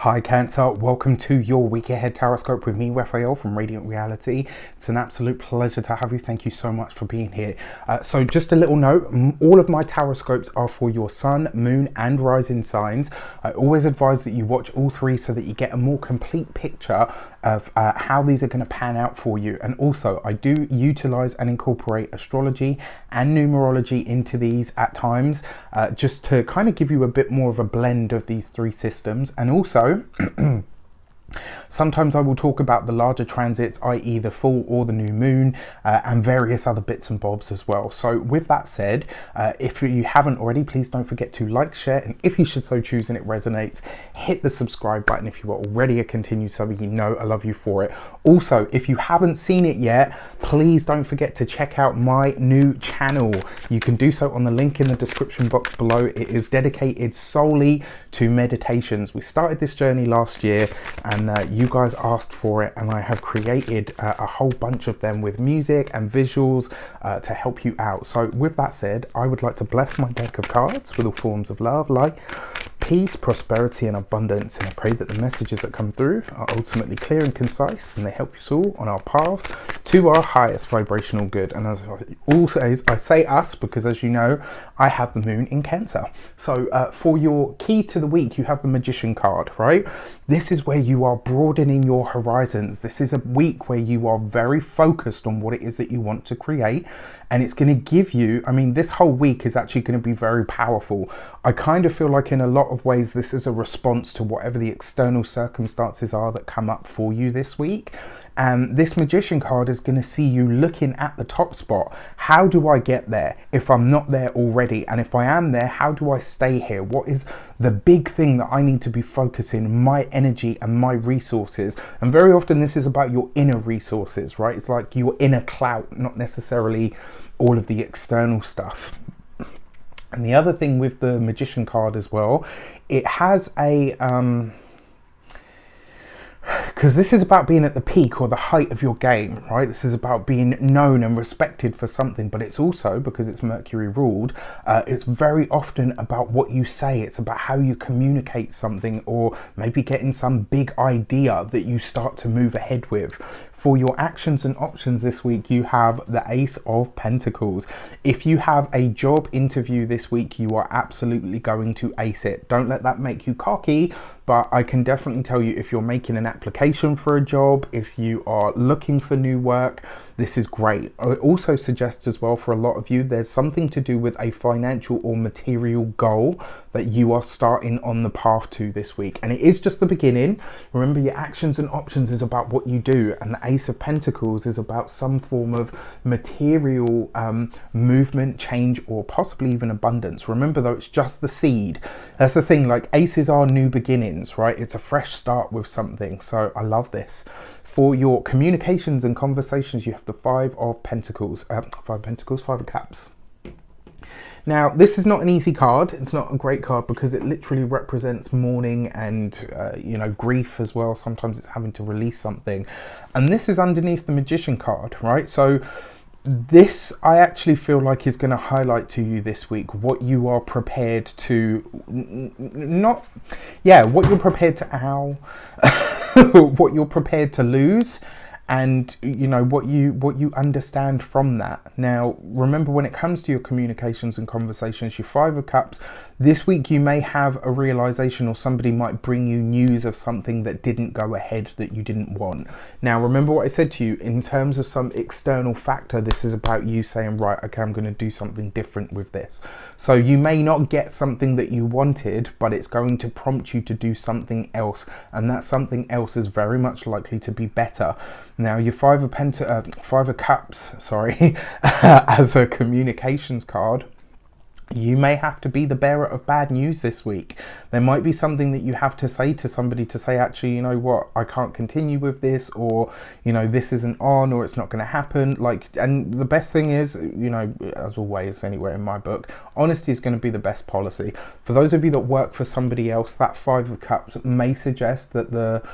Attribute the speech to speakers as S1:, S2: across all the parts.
S1: Hi Cancer, welcome to your week ahead Taroscope with me, Raphael from Radiant Reality. It's an absolute pleasure to have you. Thank you so much for being here. So just a little note, all of my Taroscopes are for your sun, moon and rising signs. I always advise that you watch all three so that you get a more complete picture of how these are going to pan out for you. And also I do utilize and incorporate astrology and numerology into these at times, just to kind of give you a bit more of a blend of these three systems. And also sometimes I will talk about the larger transits, i.e. the full or the new moon, and various other bits and bobs as well. So with that said, if you haven't already, please don't forget to like, share, and if you should so choose and it resonates, hit the subscribe button. If you are already a continued sub, you know I love you for it. Also, if you haven't seen it yet, please don't forget to check out my new channel. You can do so on the link in the description box below. It is dedicated solely to meditations. We started this journey last year and you guys asked for it, and I have created a whole bunch of them with music and visuals to help you out. So with that said, I would like to bless my deck of cards with all forms of love, light, peace, prosperity and abundance, and I pray that the messages that come through are ultimately clear and concise, and they help us all on our paths to our highest vibrational good. And as always, I say us because, as you know, I have the moon in Cancer. So for your key to the week, you have the Magician card, right? This is where you are broadening your horizons. This is a week where you are very focused on what it is that you want to create, and it's going to give you, I mean, this whole week is actually going to be very powerful. I kind of feel like in a lot of ways this is a response to whatever the external circumstances are that come up for you this week. And this Magician card is going to see you looking at the top spot. How do I get there if I'm not there already? And if I am there, how do I stay here? What is the big thing that I need to be focusing my energy and my resources? And very often this is about your inner resources, right? It's like your inner clout, not necessarily all of the external stuff. And the other thing with the Magician card as well, it has a because this is about being at the peak or the height of your game, right? This is about being known and respected for something, but it's also, because it's Mercury ruled, it's very often about what you say. It's about how you communicate something, or maybe getting some big idea that you start to move ahead with. For your actions and options this week, you have the Ace of Pentacles. If you have a job interview this week, you are absolutely going to ace it. Don't let that make you cocky, but I can definitely tell you, if you're making an application for a job, if you are looking for new work, this is great. I also suggest as well, for a lot of you, there's something to do with a financial or material goal that you are starting on the path to this week. And it is just the beginning. Remember, your actions and options is about what you do, and the Ace of Pentacles is about some form of material movement, change, or possibly even abundance. Remember though, it's just the seed. That's the thing, like aces are new beginnings, right? It's a fresh start with something. So I love this. For your communications and conversations, you have the Five of Pentacles, Five of Cups. Now, this is not an easy card. It's not a great card because it literally represents mourning and, you know, grief as well. Sometimes it's having to release something. And this is underneath the Magician card, right? So this, I actually feel like, is going to highlight to you this week what you are prepared to, what you're prepared to what you're prepared to lose, and you know what you understand from that. Now remember, when it comes to your communications and conversations, your Five of Cups, this week you may have a realization, or somebody might bring you news of something that didn't go ahead, that you didn't want. Now remember what I said to you, in terms of some external factor, this is about you saying, right, okay, I'm going to do something different with this. So you may not get something that you wanted, but it's going to prompt you to do something else, and that something else is very much likely to be better. Now your Five of Cups, sorry, as a communications card, you may have to be the bearer of bad news this week. There might be something that you have to say to somebody to say, actually, you know what, I can't continue with this, or, you know, this isn't on, or it's not going to happen. Like, and the best thing is, you know, as always, anywhere in my book, honesty is going to be the best policy. For those of you that work for somebody else, that Five of Cups may suggest that the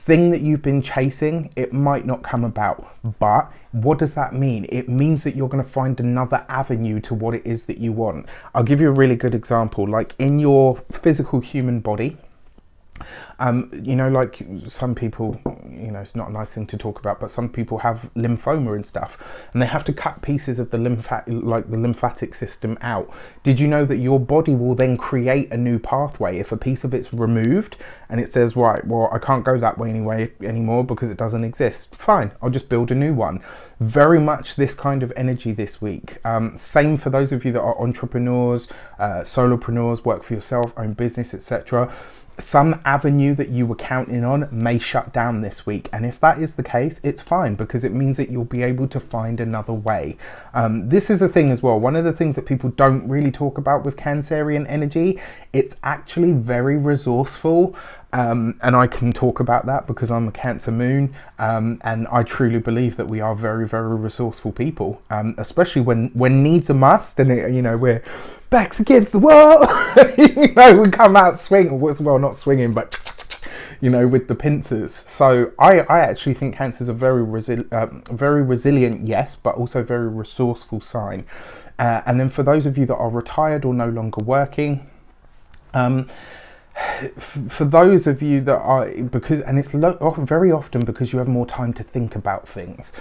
S1: thing that you've been chasing, it might not come about. But what does that mean? It means that you're going to find another avenue to what it is that you want. I'll give you a really good example. Like in your physical human body, You know, like some people, you know, it's not a nice thing to talk about, but some people have lymphoma and stuff, and they have to cut pieces of the lymphatic system out. Did you know that your body will then create a new pathway if a piece of it's removed and it says, right, well, I can't go that way anymore because it doesn't exist. Fine, I'll just build a new one. Very much this kind of energy this week. Same for those of you that are entrepreneurs, solopreneurs, work for yourself, own business, etc. Some avenue that you were counting on may shut down this week, and if that is the case, it's fine, because it means that you'll be able to find another way. This is a thing as well. One of the things that people don't really talk about with Cancerian energy, it's actually very resourceful. And I can talk about that because I'm a Cancer moon, and I truly believe that we are very, very resourceful people, especially when needs a must, and you know, we're backs against the wall. You know, we come out swinging, well, not swinging, but you know, with the pincers. So I actually think Cancer is a very resilient, yes, but also very resourceful sign. And then for those of you that are retired or no longer working, for those of you that are, and it's very often because you have more time to think about things,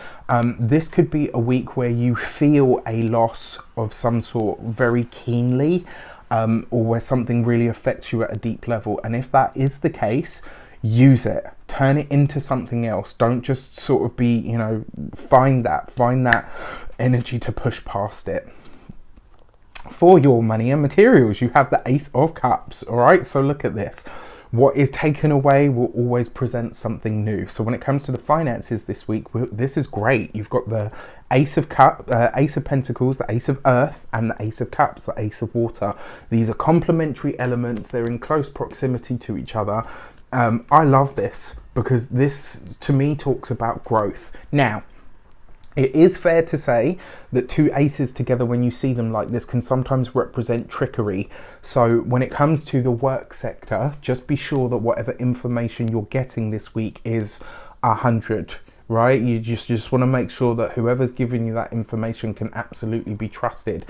S1: this could be a week where you feel a loss of some sort very keenly, or where something really affects you at a deep level. And if that is the case, use it, turn it into something else. Don't just sort of be, you know, find that energy to push past it. For your money and materials, you have the Ace of Cups. All right, so look at this. What is taken away will always present something new. So when it comes to the finances this week, this is great. You've got the Ace of Pentacles, the Ace of Earth, and the Ace of Cups, the Ace of Water. These are complementary elements. They're in close proximity to each other. I love this because this, to me, talks about growth. Now, it is fair to say that two aces together, when you see them like this, can sometimes represent trickery. So when it comes to the work sector, just be sure that whatever information you're getting this week is 100, right? You just want to make sure that whoever's giving you that information can absolutely be trusted.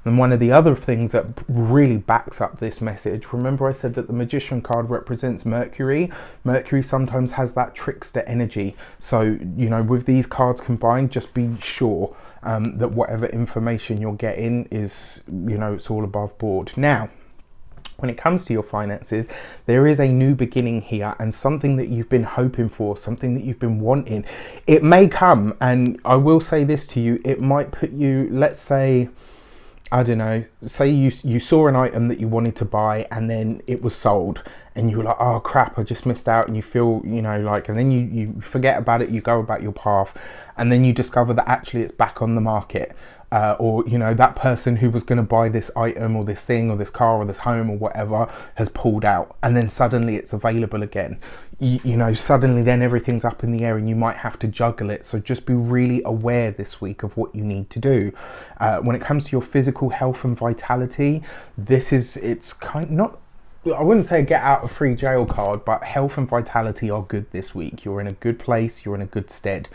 S1: And one of the other things that really backs up this message, remember I said that the Magician card represents Mercury. Mercury sometimes has that trickster energy. So, you know, with these cards combined, just be sure that whatever information you're getting is, you know, it's all above board. Now, when it comes to your finances, there is a new beginning here, and something that you've been hoping for, something that you've been wanting. It may come, and I will say this to you, it might put you, let's say, I don't know, say you saw an item that you wanted to buy and then it was sold and you were like, oh crap, I just missed out, and you feel, you know, like, and then you forget about it, you go about your path, and then you discover that actually it's back on the market. Or, you know, that person who was going to buy this item or this thing or this car or this home or whatever has pulled out, and then suddenly it's available again. You know, suddenly then everything's up in the air and you might have to juggle it. So just be really aware this week of what you need to do. When it comes to your physical health and vitality, it's kind of not, I wouldn't say a get out of free jail card, but health and vitality are good this week. You're in a good place. You're in a good stead.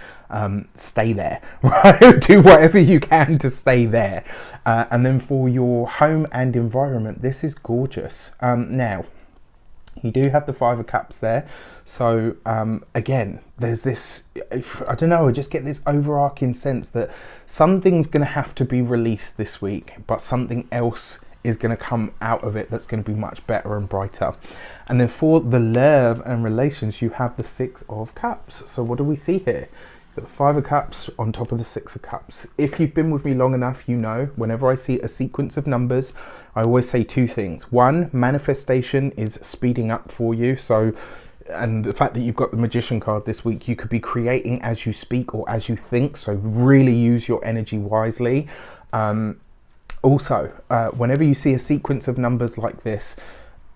S1: Stay there, right? Do whatever you can to stay there. And then for your home and environment, this is gorgeous. Now, you do have the Five of Cups there. So again, there's this, I don't know, I just get this overarching sense that something's going to have to be released this week, but something else is going to come out of it that's going to be much better and brighter. And then for the love and relations, you have the Six of Cups. So what do we see here? You've got the Five of Cups on top of the Six of Cups. If you've been with me long enough, you know, whenever I see a sequence of numbers, I always say two things. One, manifestation is speeding up for you. So, and the fact that you've got the Magician card this week, you could be creating as you speak or as you think. So really use your energy wisely. Also, whenever you see a sequence of numbers like this,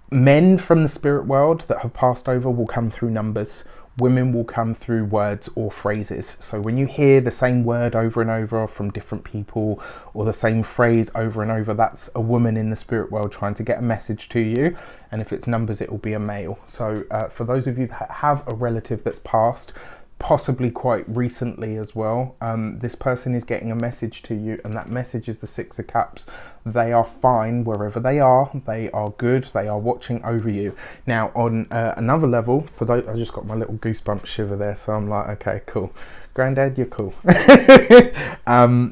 S1: men from the spirit world that have passed over will come through numbers. Women will come through words or phrases. So when you hear the same word over and over from different people, or the same phrase over and over, that's a woman in the spirit world trying to get a message to you. And if it's numbers, it will be a male. So for those of you that have a relative that's passed, possibly quite recently as well. This person is getting a message to you, and that message is the Six of Cups. They are fine wherever they are. They are good. They are watching over you. Now, on another level, for those, I just got my little goosebump shiver there, so I'm like, okay, cool. Granddad, you're cool.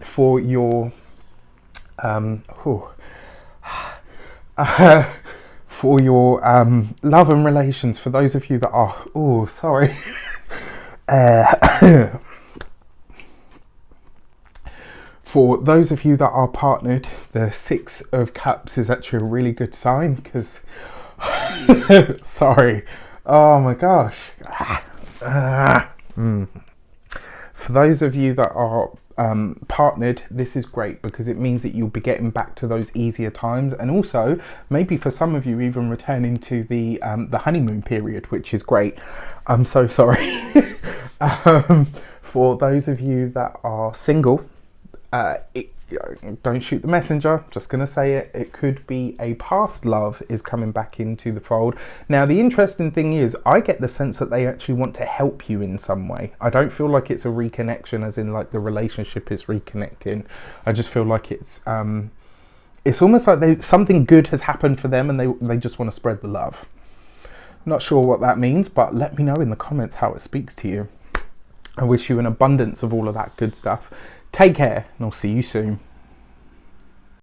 S1: For your for your love and relations, for those of you that are, sorry. For those of you that are partnered, the Six of Cups is actually a really good sign, because sorry, oh my gosh. For those of you that are partnered, this is great, because it means that you'll be getting back to those easier times, and also maybe for some of you even returning to the honeymoon period, which is great. I'm so sorry. For those of you that are single, don't shoot the messenger, just gonna say it. It could be a past love is coming back into the fold. Now, the interesting thing is, I get the sense that they actually want to help you in some way. I don't feel like it's a reconnection, as in like the relationship is reconnecting. I just feel like it's almost like something good has happened for them, and they just want to spread the love. Not sure what that means, but let me know in the comments how it speaks to you. I wish you an abundance of all of that good stuff. Take care, and I'll see you soon.